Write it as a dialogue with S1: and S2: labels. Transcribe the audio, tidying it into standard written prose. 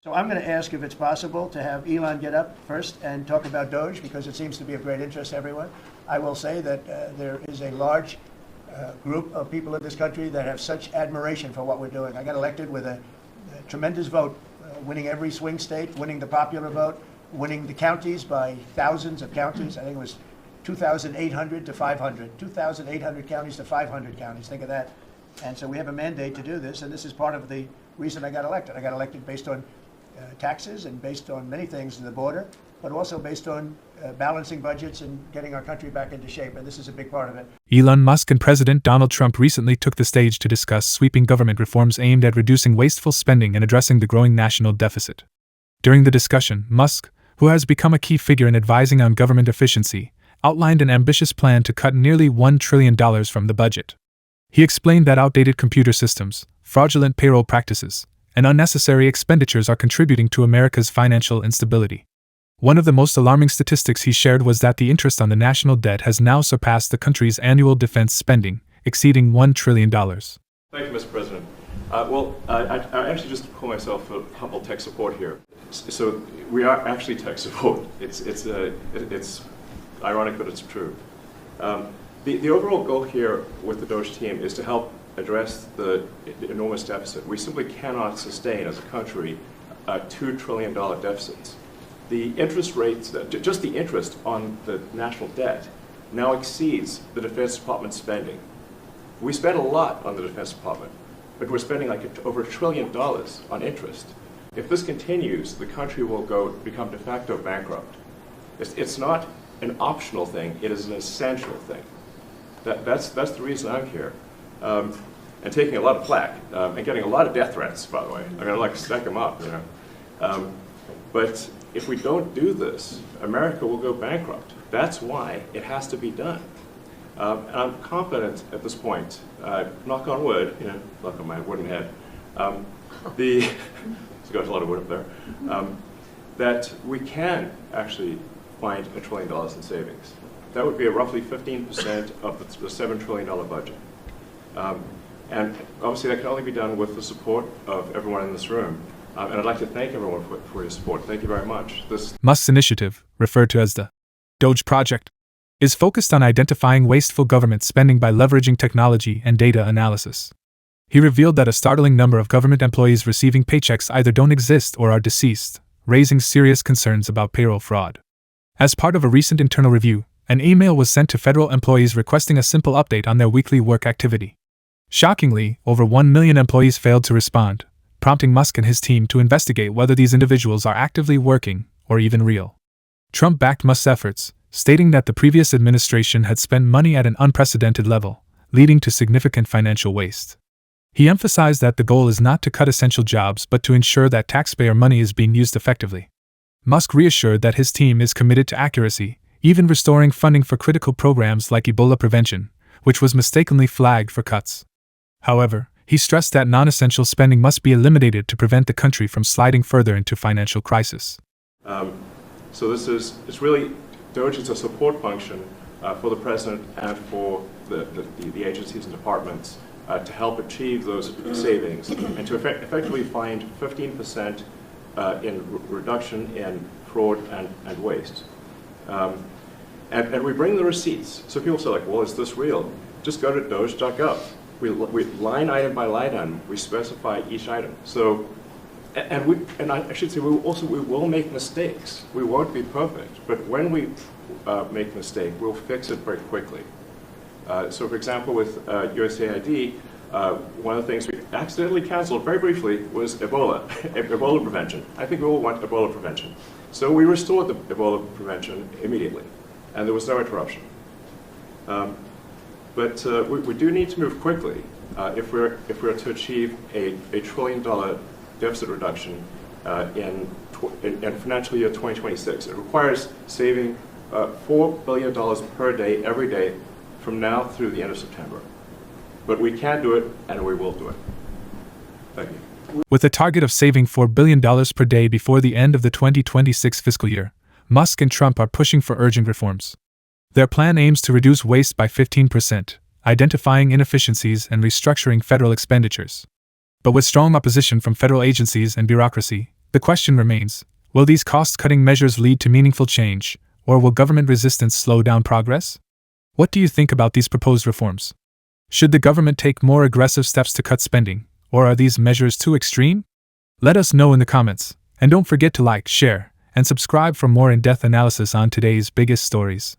S1: So I'm going to ask if it's possible to have Elon get up first and talk about Doge, because it seems to be of great interest to everyone. I will say that there is a large group of people in this country that have such admiration for what we're doing. I got elected with a tremendous vote, winning every swing state, winning the popular vote, winning the counties by thousands of counties. I think it was 2,800 to 500, 2,800 counties to 500 counties. Think of that. And so we have a mandate to do this, and this is part of the reason I got elected. I got elected based on taxes and based on many things in the border, but also based on balancing budgets and getting our country back into shape, and this is a big part of it.
S2: Elon Musk and President Donald Trump recently took the stage to discuss sweeping government reforms aimed at reducing wasteful spending and addressing the growing national deficit. During the discussion, Musk, who has become a key figure in advising on government efficiency, outlined an ambitious plan to cut nearly $1 trillion from the budget. He explained that outdated computer systems, fraudulent payroll practices, and unnecessary expenditures are contributing to America's financial instability. One of the most alarming statistics he shared was that the interest on the national debt has now surpassed the country's annual defense spending, exceeding $1 trillion.
S3: Thank you, Mr. President. I actually just call myself a humble tech support here. So we are actually tech support. It's ironic, but it's true. The overall goal here with the Doge team is to help address the enormous deficit. We simply cannot sustain as a country $2 trillion deficits. The interest rates, just the interest on the national debt, now exceeds the Defense Department spending. We spend a lot on the Defense Department, but we're spending over $1 trillion on interest. If this continues, the country will become de facto bankrupt. It's not an optional thing, it is an essential thing. That's the reason I'm here. And taking a lot of flack, and getting a lot of death threats, by the way. I'm going to stack them up, you know. But if we don't do this, America will go bankrupt. That's why it has to be done. And I'm confident at this point, knock on wood, you know, knock on my wooden head, there's got a lot of wood up there, that we can actually find $1 trillion in savings. That would be roughly 15% of the $7 trillion budget. And obviously that can only be done with the support of everyone in this room. And I'd like to thank everyone for your support. Thank you very much.
S2: Musk's initiative, referred to as the Doge Project, is focused on identifying wasteful government spending by leveraging technology and data analysis. He revealed that a startling number of government employees receiving paychecks either don't exist or are deceased, raising serious concerns about payroll fraud. As part of a recent internal review, an email was sent to federal employees requesting a simple update on their weekly work activity. Shockingly, over 1 million employees failed to respond, prompting Musk and his team to investigate whether these individuals are actively working or even real. Trump backed Musk's efforts, stating that the previous administration had spent money at an unprecedented level, leading to significant financial waste. He emphasized that the goal is not to cut essential jobs but to ensure that taxpayer money is being used effectively. Musk reassured that his team is committed to accuracy, even restoring funding for critical programs like Ebola prevention, which was mistakenly flagged for cuts. However, he stressed that non-essential spending must be eliminated to prevent the country from sliding further into financial crisis.
S3: So it's really, Doge is a support function for the president and for the agencies and departments to help achieve those savings and to effectively find 15% in reduction in fraud and waste. And we bring the receipts. So people say, like, well, is this real? Just go to doge.gov. We line item by line item, we specify each item. So, and I should say, we will make mistakes. We won't be perfect, but when we make a mistake, we'll fix it very quickly. So, for example, with USAID, one of the things we accidentally canceled very briefly was Ebola, Ebola prevention. I think we all want Ebola prevention. So we restored the Ebola prevention immediately, and there was no interruption. But we do need to move quickly if we're to achieve a $1 trillion deficit reduction in financial year 2026. It requires saving $4 billion per day, every day, from now through the end of September. But we can do it, and we will do it. Thank you.
S2: With a target of saving $4 billion per day before the end of the 2026 fiscal year, Musk and Trump are pushing for urgent reforms. Their plan aims to reduce waste by 15%, identifying inefficiencies and restructuring federal expenditures. But with strong opposition from federal agencies and bureaucracy, The question remains, will these cost-cutting measures lead to meaningful change, or will government resistance slow down progress? What do you think about these proposed reforms? Should the government take more aggressive steps to cut spending, or are these measures too extreme? Let us know in the comments, and don't forget to like, share, and subscribe for more in-depth analysis on today's biggest stories.